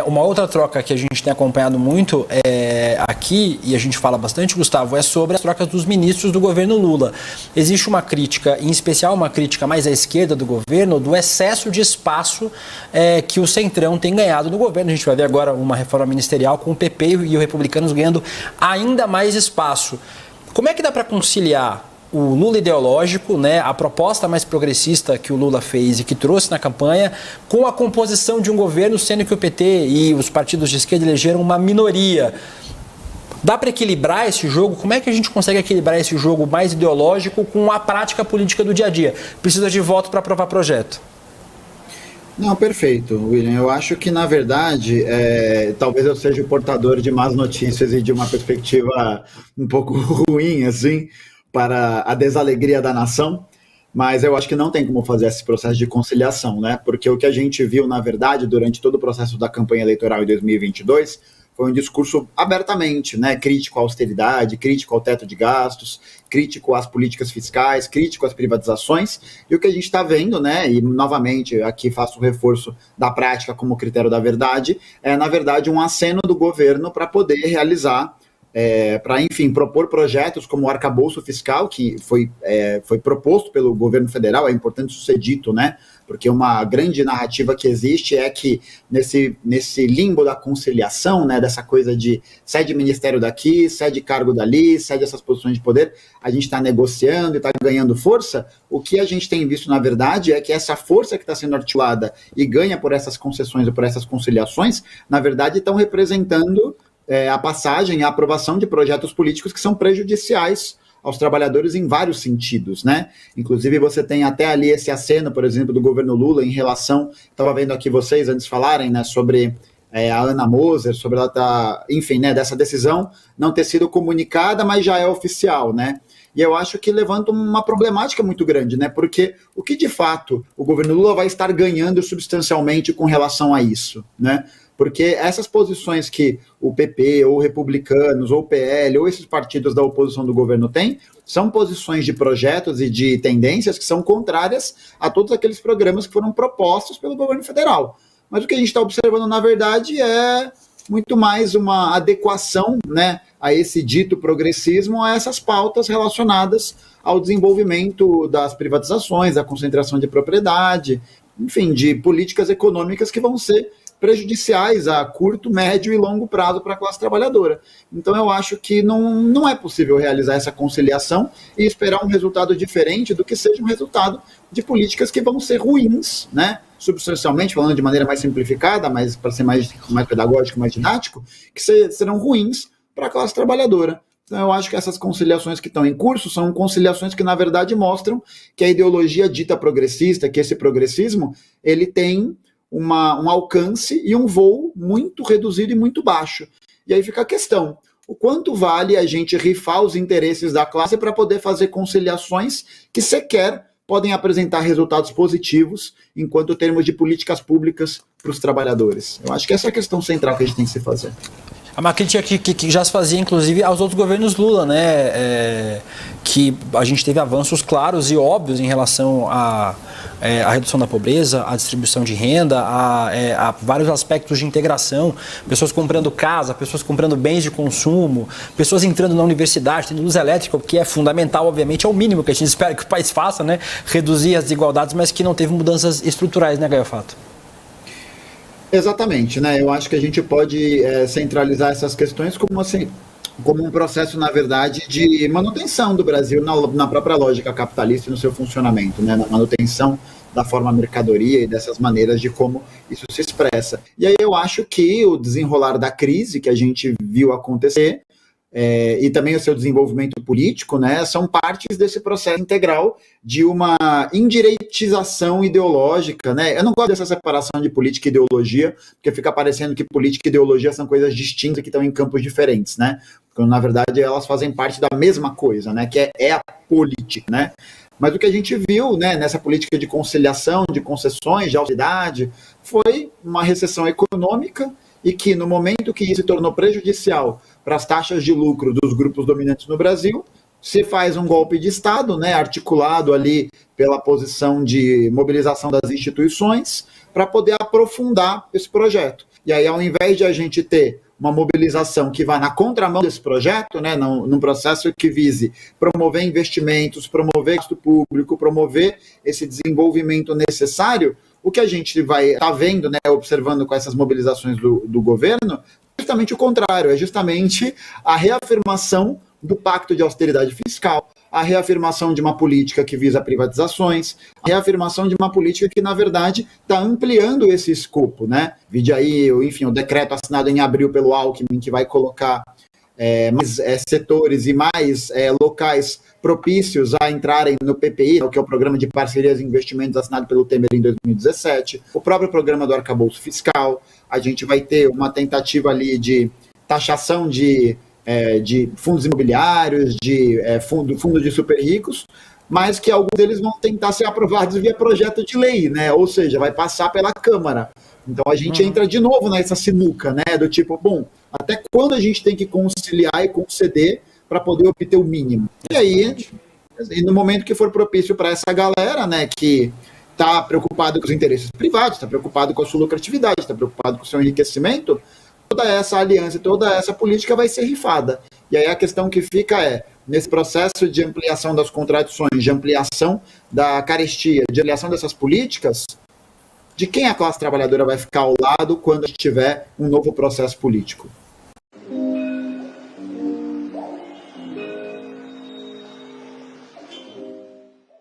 Uma outra troca que a gente tem acompanhado muito aqui, e a gente fala bastante, Gustavo, é sobre as trocas dos ministros do governo Lula. Existe uma crítica, em especial uma crítica mais à esquerda do governo, do excesso de espaço que o Centrão tem ganhado no governo. A gente vai ver agora uma reforma ministerial com o PP e os republicanos ganhando ainda mais espaço. Como é que dá para conciliar o Lula ideológico, né, a proposta mais progressista que o Lula fez e que trouxe na campanha, com a composição de um governo, sendo que o PT e os partidos de esquerda elegeram uma minoria? Dá para equilibrar esse jogo? Como é que a gente consegue equilibrar esse jogo mais ideológico com a prática política do dia a dia? Precisa de voto para aprovar projeto. Não, perfeito, William. Eu acho que, na verdade, talvez eu seja o portador de más notícias e de uma perspectiva um pouco ruim, assim, para a desalegria da nação, mas eu acho que não tem como fazer esse processo de conciliação, né? Porque o que a gente viu, na verdade, durante todo o processo da campanha eleitoral em 2022, foi um discurso abertamente, né, crítico à austeridade, crítico ao teto de gastos, crítico às políticas fiscais, crítico às privatizações, e o que a gente está vendo, né, e novamente aqui faço o reforço da prática como critério da verdade, na verdade, um aceno do governo para poder realizar para, enfim, propor projetos como o arcabouço fiscal, que foi proposto pelo governo federal. É importante isso ser dito, né? Porque uma grande narrativa que existe é que nesse limbo da conciliação, né, dessa coisa de cede ministério daqui, cede cargo dali, cede essas posições de poder, a gente está negociando e está ganhando força. O que a gente tem visto, na verdade, é que essa força que está sendo articulada e ganha por essas concessões ou por essas conciliações, na verdade, estão representando a passagem, a aprovação de projetos políticos que são prejudiciais aos trabalhadores em vários sentidos, né? Inclusive você tem até ali esse aceno, por exemplo, do governo Lula em relação, estava vendo aqui vocês antes falarem, né, sobre a Ana Moser, sobre ela enfim, né, dessa decisão não ter sido comunicada, mas já é oficial, né? E eu acho que levanta uma problemática muito grande, né? Porque o que de fato o governo Lula vai estar ganhando substancialmente com relação a isso, né? Porque essas posições que o PP, ou republicanos, ou o PL, ou esses partidos da oposição do governo têm, são posições de projetos e de tendências que são contrárias a todos aqueles programas que foram propostos pelo governo federal. Mas o que a gente está observando, na verdade, é muito mais uma adequação, né, a esse dito progressismo, a essas pautas relacionadas ao desenvolvimento das privatizações, da concentração de propriedade, enfim, de políticas econômicas que vão ser prejudiciais a curto, médio e longo prazo para a classe trabalhadora. Então eu acho que não é possível realizar essa conciliação e esperar um resultado diferente do que seja um resultado de políticas que vão ser ruins, né? Substancialmente, falando de maneira mais simplificada, mas para ser mais pedagógico, mais didático, que serão ruins para a classe trabalhadora. Então eu acho que essas conciliações que estão em curso são conciliações que, na verdade, mostram que a ideologia dita progressista, que esse progressismo, ele tem um alcance e um voo muito reduzido e muito baixo. E aí fica a questão, o quanto vale a gente rifar os interesses da classe para poder fazer conciliações que sequer podem apresentar resultados positivos enquanto termos de políticas públicas para os trabalhadores. Eu acho que essa é a questão central que a gente tem que se fazer. É uma crítica que já se fazia, inclusive, aos outros governos Lula, né? Que a gente teve avanços claros e óbvios em relação à redução da pobreza, à distribuição de renda, a vários aspectos de integração, pessoas comprando casa, pessoas comprando bens de consumo, pessoas entrando na universidade, tendo luz elétrica, o que é fundamental, obviamente, é o mínimo que a gente espera que o país faça, né? Reduzir as desigualdades, mas que não teve mudanças estruturais, né, Gaio Fato? Exatamente, né? Eu acho que a gente pode centralizar essas questões como um processo, na verdade, de manutenção do Brasil na própria lógica capitalista e no seu funcionamento, né? Na manutenção da forma mercadoria e dessas maneiras de como isso se expressa. E aí eu acho que o desenrolar da crise que a gente viu acontecer e também o seu desenvolvimento político, né, são partes desse processo integral de uma indireitização ideológica, né? Eu não gosto dessa separação de política e ideologia, porque fica parecendo que política e ideologia são coisas distintas que estão em campos diferentes, né? Quando, na verdade, elas fazem parte da mesma coisa, né? Que é a política, né? Mas o que a gente viu, né, nessa política de conciliação, de concessões, de austeridade, foi uma recessão econômica e que, no momento que isso se tornou prejudicial para as taxas de lucro dos grupos dominantes no Brasil, se faz um golpe de Estado, né, articulado ali pela posição de mobilização das instituições, para poder aprofundar esse projeto. E aí, ao invés de a gente ter uma mobilização que vá na contramão desse projeto, né, num processo que vise promover investimentos, promover gasto público, promover esse desenvolvimento necessário, o que a gente vai estar vendo, né, observando com essas mobilizações do governo, é justamente o contrário, é justamente a reafirmação do pacto de austeridade fiscal, a reafirmação de uma política que visa privatizações, a reafirmação de uma política que, na verdade, está ampliando esse escopo, né? Vide aí, enfim, o decreto assinado em abril pelo Alckmin, que vai colocar mais setores e mais locais propícios a entrarem no PPI, que é o Programa de Parcerias e Investimentos assinado pelo Temer em 2017, o próprio programa do arcabouço fiscal, a gente vai ter uma tentativa ali de taxação de fundos imobiliários, de fundo de super ricos, mas que alguns deles vão tentar ser aprovados via projeto de lei, né? Ou seja, vai passar pela Câmara. Então a gente entra de novo nessa sinuca, né? Do tipo, bom, até quando a gente tem que conciliar e conceder para poder obter o mínimo? E aí, no momento que for propício para essa galera, né, que está preocupado com os interesses privados, está preocupado com a sua lucratividade, está preocupado com o seu enriquecimento, toda essa aliança, toda essa política vai ser rifada. E aí a questão que fica nesse processo de ampliação das contradições, de ampliação da carestia, de ampliação dessas políticas, de quem a classe trabalhadora vai ficar ao lado quando tiver um novo processo político?